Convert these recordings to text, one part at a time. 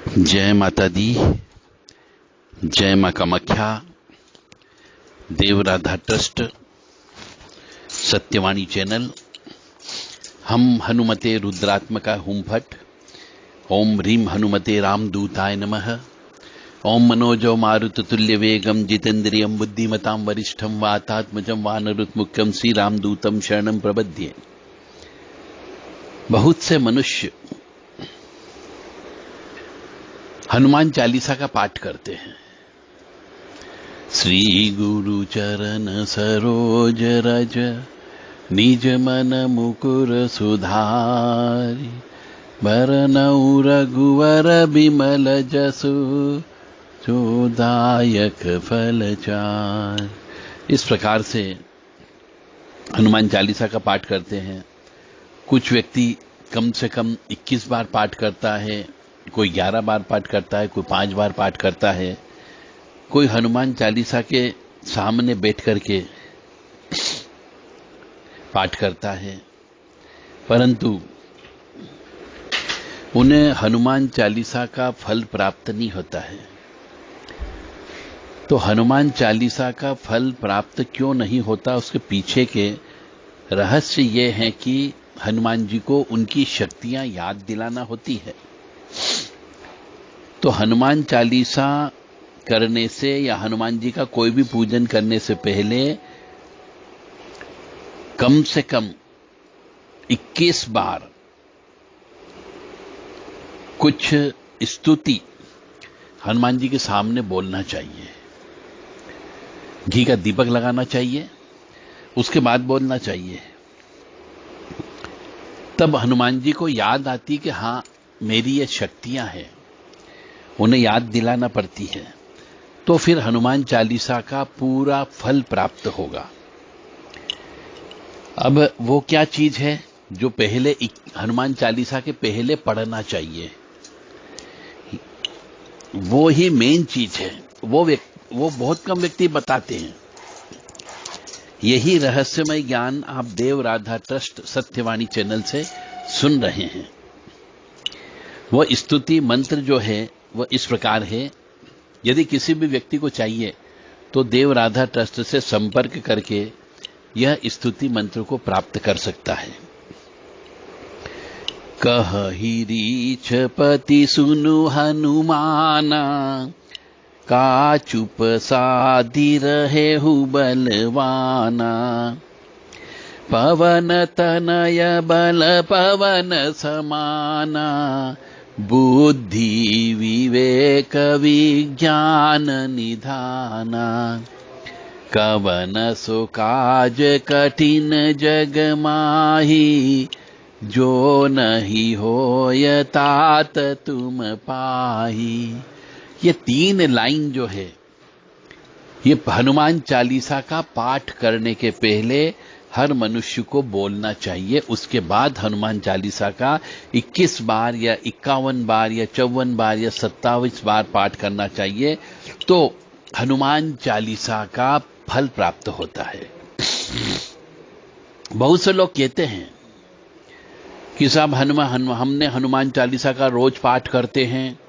जय माता दी, जय मां कामाख्या, देव राधा ट्रस्ट, सत्यवाणी चैनल। हम हनुमते रुद्रात्मका हुम फट। ओम ह्रीम हनुमते रामदूताय नमः। ओम मनोजो मारुत तुल्य वेगम जितेन्द्रियम बुद्धिमतां वरिष्ठम वातात्मजं वानरुत्मुख्यम श्री रामदूतम शरणं प्रपद्ये। बहुत से मनुष्य हनुमान चालीसा का पाठ करते हैं। श्री गुरु चरण सरोज रज निज मन मुकुर सुधारि, बरनउँ रघुवर बिमल जसु जोदायक फल चार। इस प्रकार से हनुमान चालीसा का पाठ करते हैं। कुछ व्यक्ति कम से कम 21 बार पाठ करता है, कोई 11 बार पाठ करता है, कोई 5 बार पाठ करता है, कोई हनुमान चालीसा के सामने बैठ करके पाठ करता है, परंतु उन्हें हनुमान चालीसा का फल प्राप्त नहीं होता है। तो हनुमान चालीसा का फल प्राप्त क्यों नहीं होता, उसके पीछे के रहस्य ये है कि हनुमान जी को उनकी शक्तियां याद दिलाना होती है। तो हनुमान चालीसा करने से या हनुमान जी का कोई भी पूजन करने से पहले कम से कम 21 बार कुछ स्तुति हनुमान जी के सामने बोलना चाहिए। घी का दीपक लगाना चाहिए, उसके बाद बोलना चाहिए। तब हनुमान जी को याद आती कि हाँ, मेरी ये शक्तियां हैं, उन्हें याद दिलाना पड़ती है। तो फिर हनुमान चालीसा का पूरा फल प्राप्त होगा। अब वो क्या चीज है जो पहले हनुमान चालीसा के पहले पढ़ना चाहिए, वो ही मेन चीज है। वो बहुत कम व्यक्ति बताते हैं। यही रहस्यमय ज्ञान आप देव राधा ट्रस्ट सत्यवाणी चैनल से सुन रहे हैं। वो स्तुति मंत्र जो है वह इस प्रकार है। यदि किसी भी व्यक्ति को चाहिए तो देव राधा ट्रस्ट से संपर्क करके यह स्तुति मंत्र को प्राप्त कर सकता है। कहहि रीछपति सुनु हनुमाना, का चुप साधि रहेहु बलवाना। पवन तनय बल पवन समाना, बुद्धि विवेक विज्ञान निधाना। कवन सो काज कठिन जग माही, जो नहीं होय तात तुम पाही। ये 3 लाइन जो है, ये हनुमान चालीसा का पाठ करने के पहले हर मनुष्य को बोलना चाहिए। उसके बाद हनुमान चालीसा का 21 बार या 51 बार या 54 बार या 27 बार पाठ करना चाहिए। तो हनुमान चालीसा का फल प्राप्त होता है। बहुत से लोग कहते हैं कि साहब हमने हनुमान चालीसा का रोज पाठ करते हैं।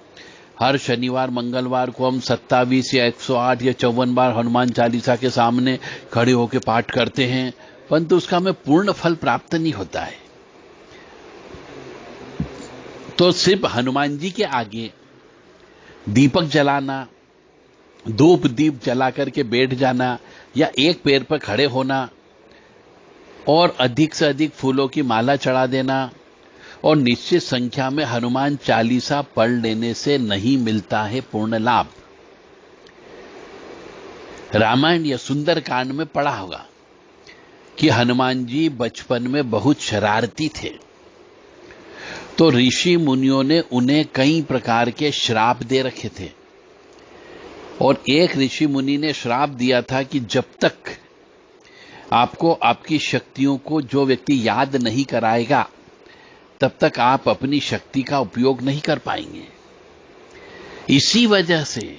हर शनिवार मंगलवार को हम 27 या 108 या 54 बार हनुमान चालीसा के सामने खड़े होकर पाठ करते हैं, परंतु उसका हमें पूर्ण फल प्राप्त नहीं होता है। तो सिर्फ हनुमान जी के आगे दीपक जलाना, धूप दीप जला करके बैठ जाना या एक पैर पर खड़े होना और अधिक से अधिक फूलों की माला चढ़ा देना और निश्चित संख्या में हनुमान चालीसा पढ़ लेने से नहीं मिलता है पूर्ण लाभ। रामायण या सुंदर कांड में पढ़ा होगा कि हनुमान जी बचपन में बहुत शरारती थे। तो ऋषि मुनियों ने उन्हें कई प्रकार के श्राप दे रखे थे। और एक ऋषि मुनि ने श्राप दिया था कि जब तक आपको आपकी शक्तियों को जो व्यक्ति याद नहीं कराएगा, तब तक आप अपनी शक्ति का उपयोग नहीं कर पाएंगे। इसी वजह से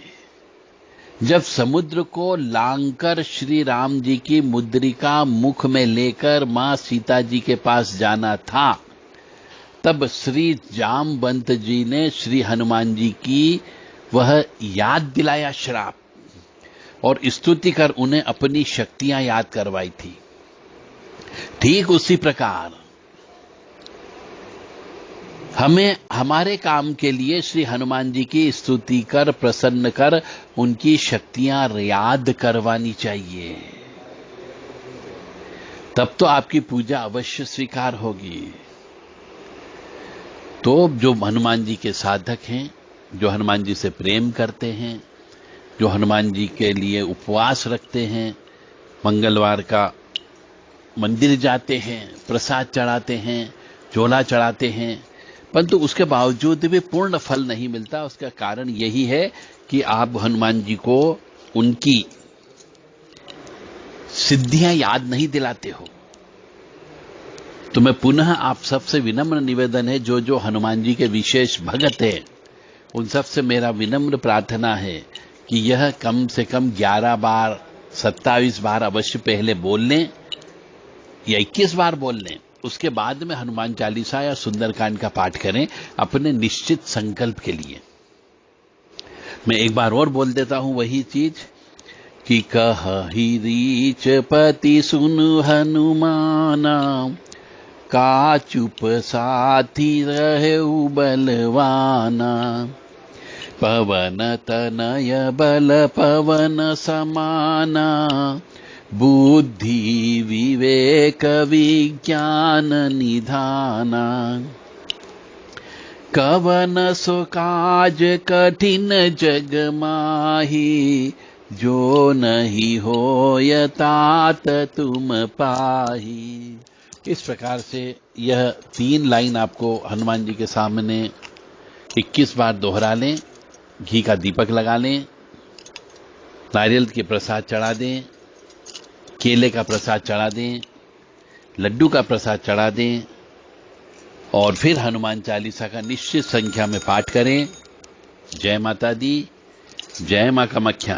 जब समुद्र को लांघकर श्री राम जी की मुद्रिका मुख में लेकर मां सीता जी के पास जाना था, तब श्री जामवंत जी ने श्री हनुमान जी की वह याद दिलाया श्राप, और स्तुति कर उन्हें अपनी शक्तियां याद करवाई थी। ठीक उसी प्रकार हमें हमारे काम के लिए श्री हनुमान जी की स्तुति कर, प्रसन्न कर, उनकी शक्तियां याद करवानी चाहिए। तब तो आपकी पूजा अवश्य स्वीकार होगी। तो जो हनुमान जी के साधक हैं, जो हनुमान जी से प्रेम करते हैं, जो हनुमान जी के लिए उपवास रखते हैं, मंगलवार का मंदिर जाते हैं, प्रसाद चढ़ाते हैं, झोला चढ़ाते हैं, परंतु उसके बावजूद भी पूर्ण फल नहीं मिलता, उसका कारण यही है कि आप हनुमान जी को उनकी सिद्धियां याद नहीं दिलाते हो। तो मैं पुनः आप सबसे विनम्र निवेदन है, जो जो हनुमान जी के विशेष भगत हैं, उन सबसे मेरा विनम्र प्रार्थना है कि यह कम से कम 11 बार 27 बार अवश्य पहले बोल लें या 21 बार बोल लें। उसके बाद में हनुमान चालीसा या सुंदरकांड का पाठ करें अपने निश्चित संकल्प के लिए। मैं एक बार और बोल देता हूं वही चीज कि कहि रीच पति सुनु हनुमाना, का चुप साथी रहेउ बलवाना। पवन तनय बल पवन समाना, बुद्धि विवेक विज्ञान निधाना। कवन सो काज कठिन जग माही, जो नहीं होय तात तुम पाही। इस प्रकार से यह 3 लाइन आपको हनुमान जी के सामने 21 बार दोहरा लें, घी का दीपक लगा लें, नारियल के प्रसाद चढ़ा दें, केले का प्रसाद चढ़ा दें, लड्डू का प्रसाद चढ़ा दें, और फिर हनुमान चालीसा का निश्चित संख्या में पाठ करें। जय माता दी, जय मां कामाख्या।